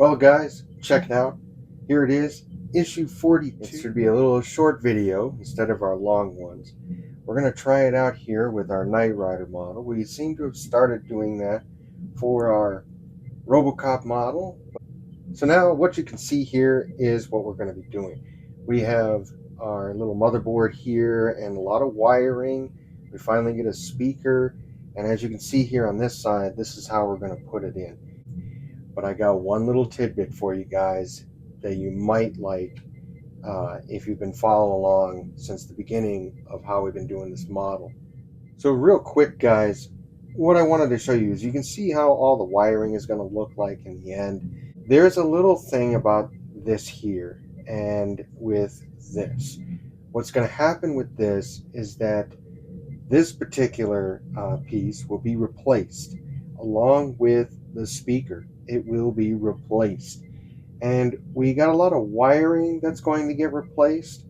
Well, guys, check it out. Here it is, issue 42. It should be a little short video instead of our long ones. We're going to try it out here with our knightrider model. We seem to have started doing that for our Robocop model. So now what you can see here is what we're going to be doing. We have our little motherboard here and a lot of wiring. We finally get a speaker, and as you can see here on this side, this is how we're going to put it in. But I got one little tidbit for you guys that you might like if you've been following along since the beginning of how we've been doing this model. So real quick, guys, what I wanted to show you is you can see how all the wiring is going to look like in the end. There's a little thing about this here and with this. What's going to happen with this is that this particular piece will be replaced along with the speaker. It will be replaced, and we got a lot of wiring that's going to get replaced.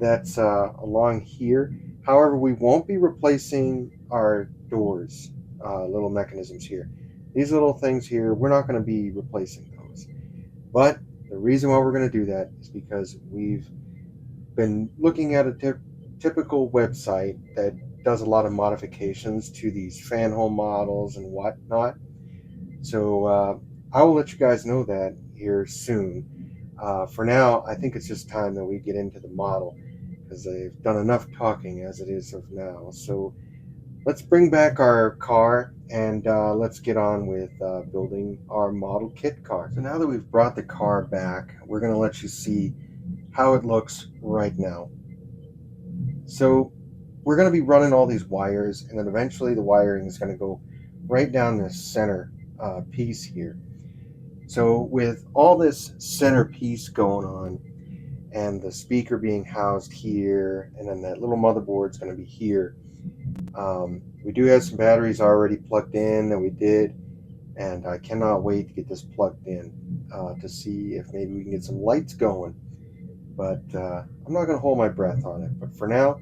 That's along here. However, we won't be replacing our doors, little mechanisms here. These little things here, we're not going to be replacing those. But the reason why we're going to do that is because we've been looking at a typical website that does a lot of modifications to these fan home models and whatnot. So I will let you guys know that here soon. For now, I think it's just time that we get into the model because I've done enough talking as it is of now. So let's bring back our car and let's get on with building our model kit car. So now that we've brought the car back, we're going to let you see how it looks right now. So we're going to be running all these wires, and then eventually the wiring is going to go right down this center piece here. So with all this center piece going on and the speaker being housed here, and then that little motherboard is going to be here, we do have some batteries already plugged in that we did, and I cannot wait to get this plugged in to see if maybe we can get some lights going. But I'm not going to hold my breath on it. But for now,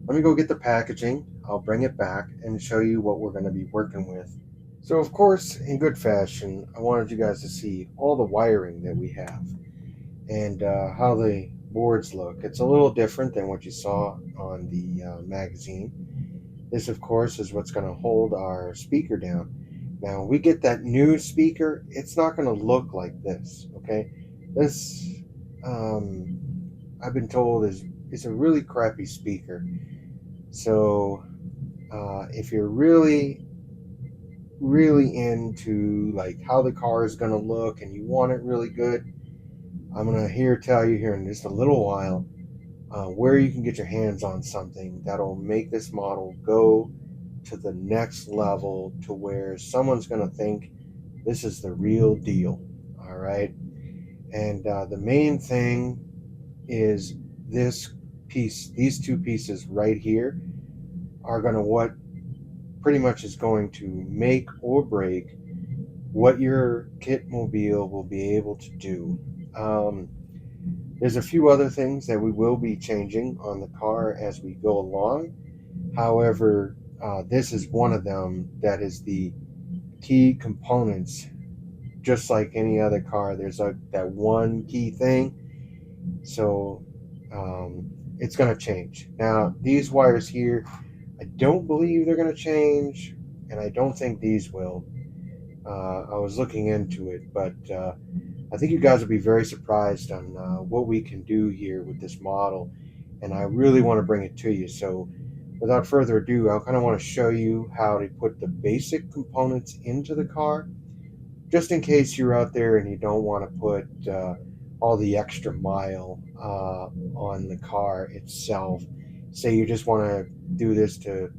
let me go get the packaging. I'll bring it back and show you what we're going to be working with. So of course, in good fashion, I wanted you guys to see all the wiring that we have and how the boards look. It's a little different than what you saw on the magazine. This, of course, is what's going to hold our speaker down. Now, when we get that new speaker, it's not going to look like this, okay? This, I've been told, is a really crappy speaker. So if you're really into like how the car is going to look and you want it really good, I'm going to tell you here in just a little while where you can get your hands on something that'll make this model go to the next level to where someone's going to think this is the real deal. All right. And the main thing is this piece, these two pieces right here are going to what pretty much is going to make or break what your kit mobile will be able to do. There's a few other things that we will be changing on the car as we go along. However, this is one of them that is the key components. Just like any other car, there's that one key thing. So it's going to change. Now, these wires here, I don't believe they're going to change, and I don't think these will. I was looking into it, but I think you guys will be very surprised on what we can do here with this model, and I really want to bring it to you. So without further ado, I kind of want to show you how to put the basic components into the car, just in case you're out there and you don't want to put all the extra mile on the car itself. Say you just want to do this to,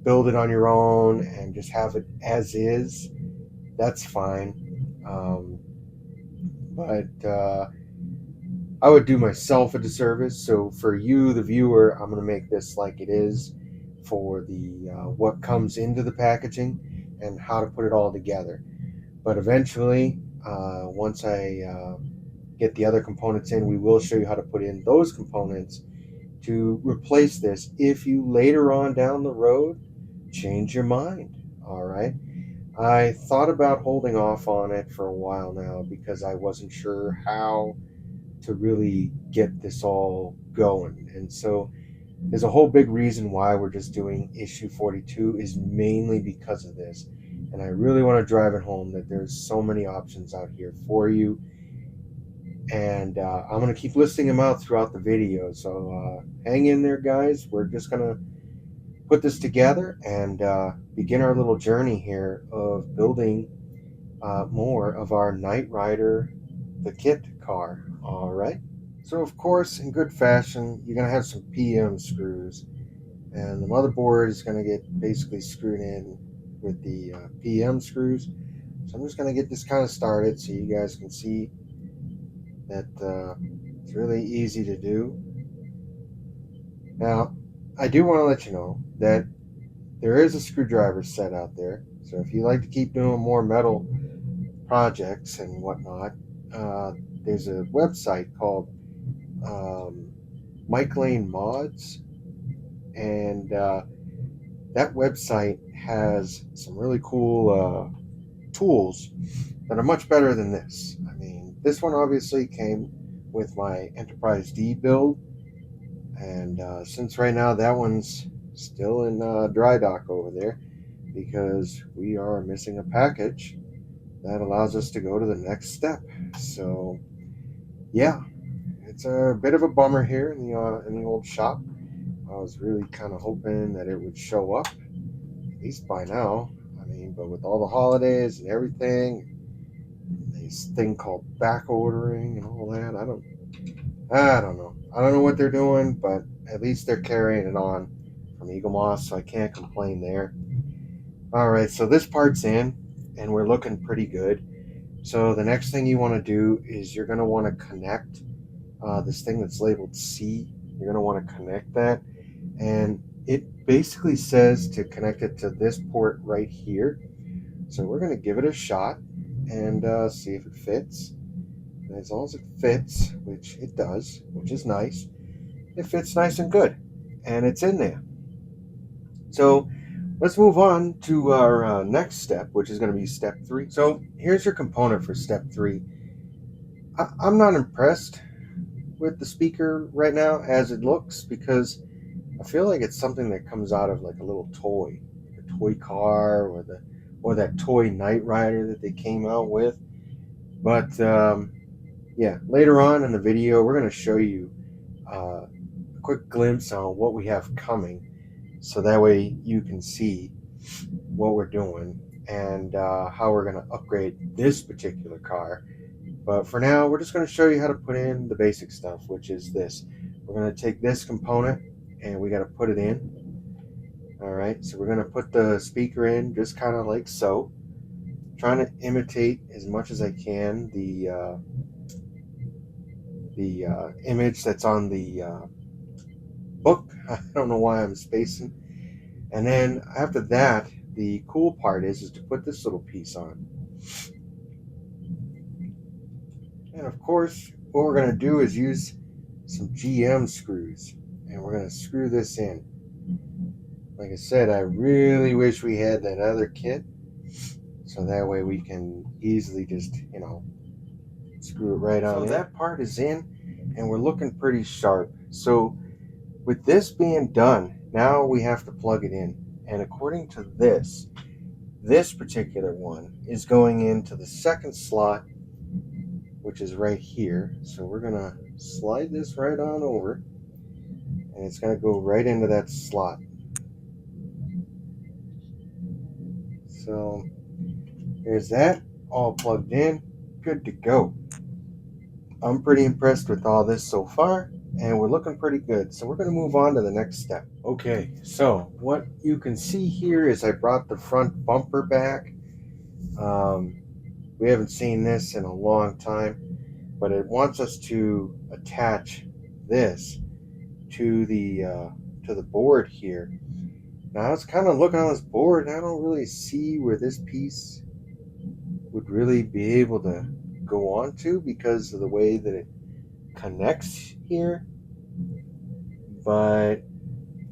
build it on your own and just have it as is. That's fine. But I would do myself a disservice. So for you, the viewer, I'm going to make this like it is for the what comes into the packaging and how to put it all together. But eventually, once I get the other components in, we will show you how to put in those components to replace this if you later on down the road change your mind. All right. I thought about holding off on it for a while now because I wasn't sure how to really get this all going. And so there's a whole big reason why we're just doing issue 42 is mainly because of this. And I really want to drive it home that there's so many options out here for you. And I'm going to keep listing them out throughout the video. So hang in there, guys. We're just going to put this together and begin our little journey here of building more of our knightrider, the kitt car. All right. So of course, in good fashion, you're going to have some PM screws, and the motherboard is going to get basically screwed in with the PM screws. So I'm just going to get this kind of started so you guys can see that it's really easy to do. Now, I do want to let you know that there is a screwdriver set out there. So if you like to keep doing more metal projects and whatnot, there's a website called Mike Lane Mods, and that website has some really cool tools that are much better than this. I mean, this one obviously came with my Enterprise D build, and since right now that one's still in dry dock over there because we are missing a package that allows us to go to the next step. So yeah, it's a bit of a bummer here in the old shop. I was really kind of hoping that it would show up at least by now. I mean, but with all the holidays and everything, this thing called back ordering and all that, I don't know. I don't know what they're doing, but at least they're carrying it on from Eagle Moss, so I can't complain there. All right, so this part's in, and we're looking pretty good. So the next thing you want to do is you're going to want to connect this thing that's labeled C. You're going to want to connect that, and it basically says to connect it to this port right here. So we're going to give it a shot and see if it fits. And as long as it fits, which it does, which is nice, it fits nice and good, and it's in there. So let's move on to our next step, which is going to be step 3. So here's your component for step 3. I'm not impressed with the speaker right now as it looks because I feel like it's something that comes out of like a little toy, like a toy car or that toy knightrider that they came out with. But yeah, later on in the video, we're going to show you a quick glimpse on what we have coming, so that way you can see what we're doing and how we're going to upgrade this particular car. But for now, we're just going to show you how to put in the basic stuff, which is this. We're going to take this component and we got to put it in. All right, so we're going to put the speaker in just kind of like so. Trying to imitate as much as I can the image that's on the book. I don't know why I'm spacing. And then after that, the cool part is to put this little piece on. And of course, what we're going to do is use some GM screws, and we're going to screw this in. Like I said, I really wish we had that other kit, so that way we can easily just, screw it right on. So that part is in, and we're looking pretty sharp. So with this being done, now we have to plug it in. And according to this particular one is going into the second slot, which is right here. So we're going to slide this right on over, and it's going to go right into that slot. So there's that, all plugged in, good to go. I'm pretty impressed with all this so far, and we're looking pretty good. So we're going to move on to the next step. Okay, so what you can see here is I brought the front bumper back. We haven't seen this in a long time, but it wants us to attach this to the board here. Now I was kind of looking on this board, and I don't really see where this piece would really be able to go onto because of the way that it connects here, but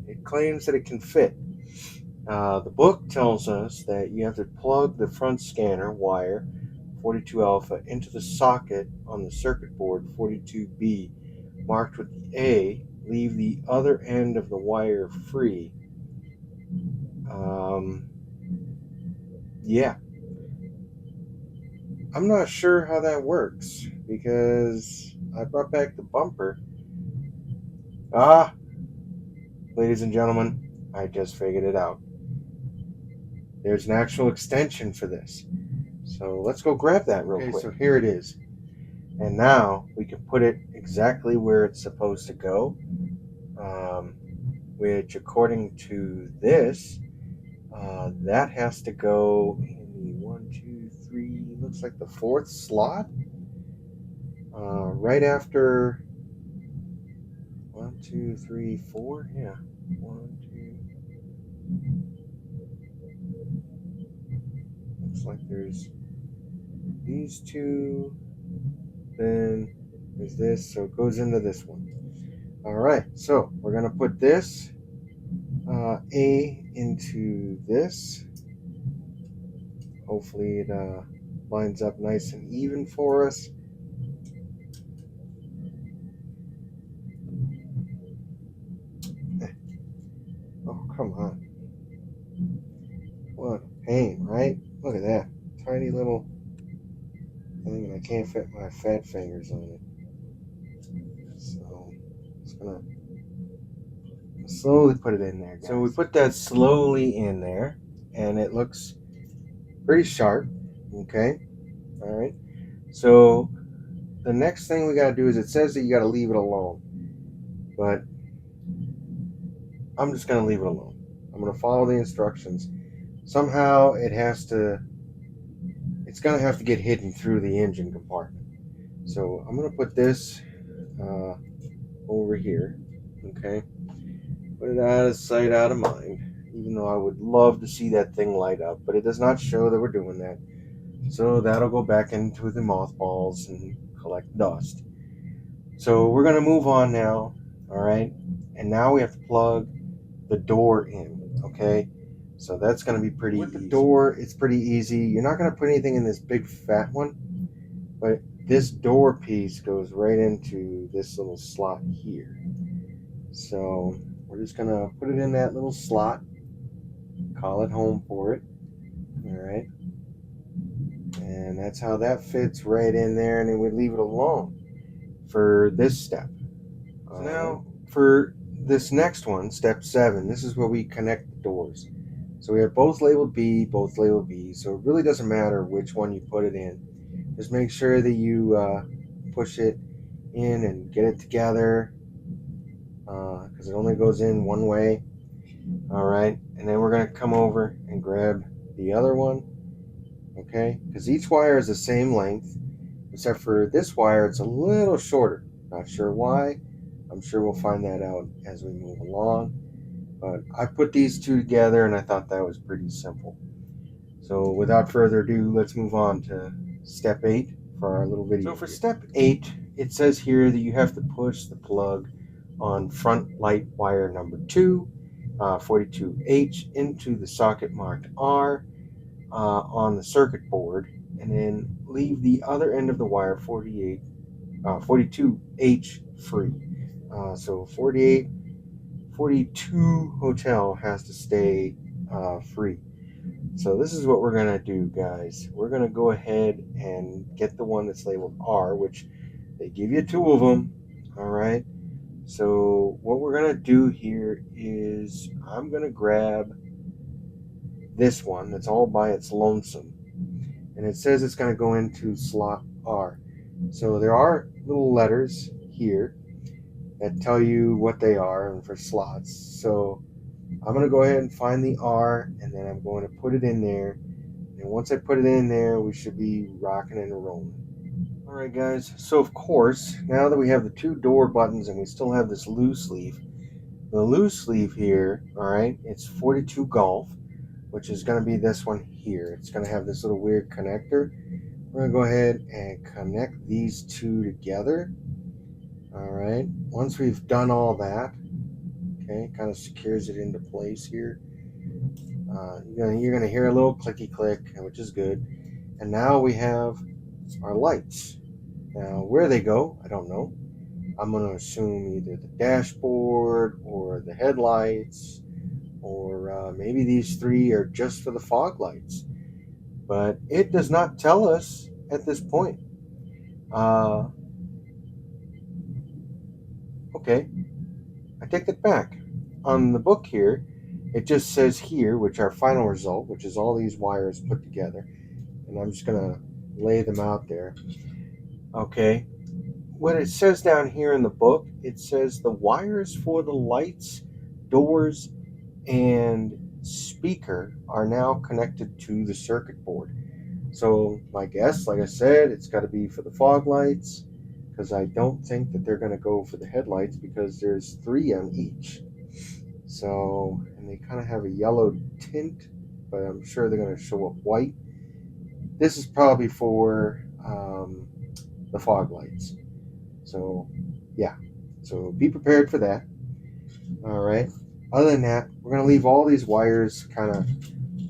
it claims that it can fit. The book tells us that you have to plug the front scanner wire 42 alpha into the socket on the circuit board 42B marked with the A, leave the other end of the wire free. Yeah, I'm not sure how that works because I brought back the bumper. Ladies and gentlemen, I just figured it out. There's an actual extension for this. So let's go grab that real quick. So here it is. And now we can put it exactly where it's supposed to go, which according to this, that has to go in the 1, 2, 3, looks like the 4th slot, right after 1, 2, 3, 4. Yeah, 1, 2. Looks like there's these two. Then there's this, so it goes into this one. All right, so we're gonna put this A into this. Hopefully it lines up nice and even for us. Oh, come on. What a pain, right? Look at that. Tiny little thing, and I can't fit my fat fingers on it. So, just gonna slowly put it in there, guys. So we put that slowly in there, and it looks pretty sharp. Okay? Alright. So, the next thing we gotta do is it says that you gotta leave it alone. But I'm just gonna leave it alone. I'm gonna follow the instructions. Somehow it's gonna have to get hidden through the engine compartment. So I'm gonna put this over here, okay? Put it out of sight, out of mind, even though I would love to see that thing light up, but it does not show that we're doing that. So that'll go back into the mothballs and collect dust. So we're gonna move on now, all right? And now we have to plug the door in, okay? So that's going to be pretty easy. With the door, it's pretty easy. You're not going to put anything in this big fat one, but this door piece goes right into this little slot here. So we're just going to put it in that little slot, call it home for it, all right? And that's how that fits right in there, and then we leave it alone for this step. So now for this next one, step 7, this is where we connect the doors. So we have both labeled B, both labeled B, so it really doesn't matter which one you put it in. Just make sure that you push it in and get it together, because it only goes in one way. All right, and then we're going to come over and grab the other one, okay? Because each wire is the same length, except for this wire, it's a little shorter. Not sure why. I'm sure we'll find that out as we move along. But I put these two together and I thought that was pretty simple. So without further ado, let's move on to step 8 for our little video. So for step 8, it says here that you have to push the plug on front light wire number 2, 42H, into the socket marked R on the circuit board, and then leave the other end of the wire 42H free. So 42 hotel has to stay free. So this is what we're going to do, guys. We're going to go ahead and get the one that's labeled R, which they give you 2 of them, all right? So what we're going to do here is I'm going to grab this one that's all by its lonesome. And it says it's going to go into slot R. So there are little letters here that tell you what they are and for slots. So I'm going to go ahead and find the R, and then I'm going to put it in there. And once I put it in there, we should be rocking and rolling. All right, guys. So, of course, now that we have the 2 door buttons and we still have this loose leaf, the loose leaf here, all right, it's 42 Golf, which is going to be this one here. It's going to have this little weird connector. We're going to go ahead and connect these 2 together. All right. Once we've done all that, okay, kind of secures it into place here. You're gonna hear a little clicky click, which is good. And now we have our lights. Now where they go, I don't know. I'm gonna assume either the dashboard or the headlights, or maybe these three are just for the fog lights. But it does not tell us at this point. Uh, okay, I take that back. On the book here, it just says here, which our final result, which is all these wires put together, and I'm just gonna lay them out there. Okay, what it says down here in the book, it says the wires for the lights, doors, and speaker are now connected to the circuit board. So my guess, like I said, it's got to be for the fog lights, because I don't think that they're going to go for the headlights because there's three on each. So, and they kind of have a yellow tint, but I'm sure they're going to show up white. This is probably for the fog lights. So, yeah. So be prepared for that. All right. Other than that, we're going to leave all these wires kind of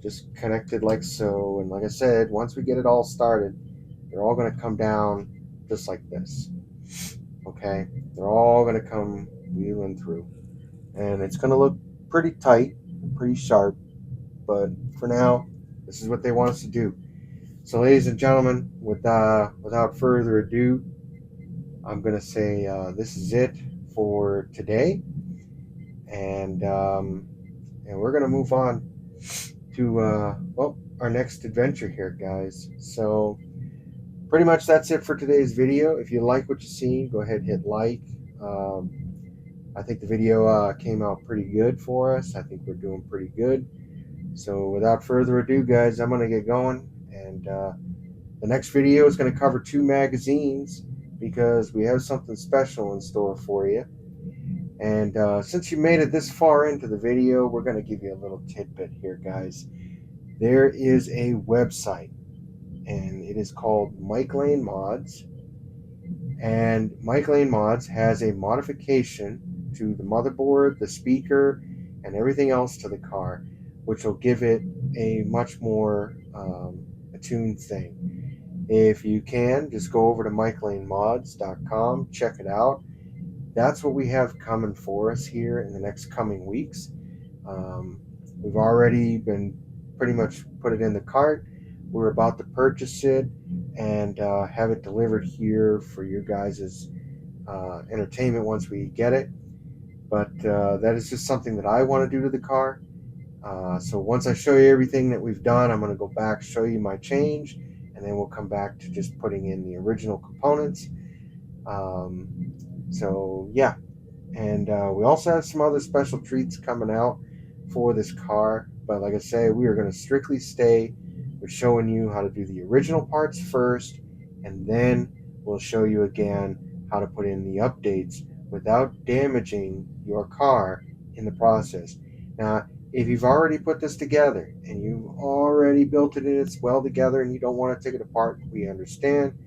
just connected like so. And like I said, once we get it all started, they're all going to come down just like this. Okay? They're all going to come wheeling through. And it's going to look pretty tight, pretty sharp. But for now, this is what they want us to do. So, ladies and gentlemen, without further ado, I'm going to say this is it for today. And we're going to move on to our next adventure here, guys. So pretty much that's it for today's video. If you like what you see, go ahead and hit like. I think the video came out pretty good for us. I think we're doing pretty good. So without further ado, guys, I'm going to get going. And the next video is going to cover 2 magazines because we have something special in store for you. And since you made it this far into the video, we're going to give you a little tidbit here, guys. There is a website, and it is called Mike Lane Mods. And Mike Lane Mods has a modification to the motherboard, the speaker, and everything else to the car, which will give it a much more attuned thing. If you can, just go over to MikeLaneMods.com, check it out. That's what we have coming for us here in the next coming weeks. We've already been pretty much put it in the cart. We're about to purchase it and have it delivered here for you guys' entertainment once we get it. But that is just something that I want to do to the car. So once I show you everything that we've done, I'm going to go back, show you my change, and then we'll come back to just putting in the original components. So yeah, and we also have some other special treats coming out for this car. But like I say, we are going to strictly stay with showing you how to do the original parts first, and then we'll show you again how to put in the updates without damaging your car in the process. Now, if you've already put this together and you've already built it and it's well together and you don't want to take it apart, we understand.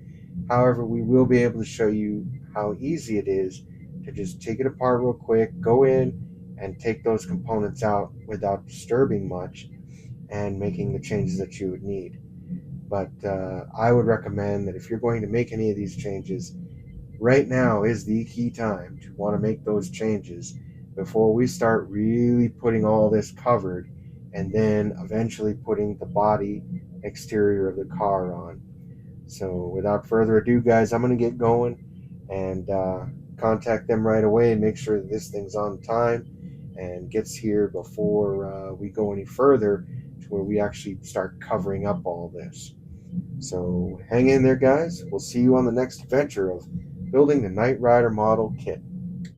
However, we will be able to show you how easy it is to just take it apart real quick, go in and take those components out without disturbing much and making the changes that you would need. But I would recommend that if you're going to make any of these changes, right now is the key time to want to make those changes before we start really putting all this covered and then eventually putting the body exterior of the car on. So without further ado, guys, I'm going to get going and contact them right away and make sure that this thing's on time and gets here before we go any further to where we actually start covering up all this. So hang in there, guys. We'll see you on the next adventure of building the Knight Rider model kit.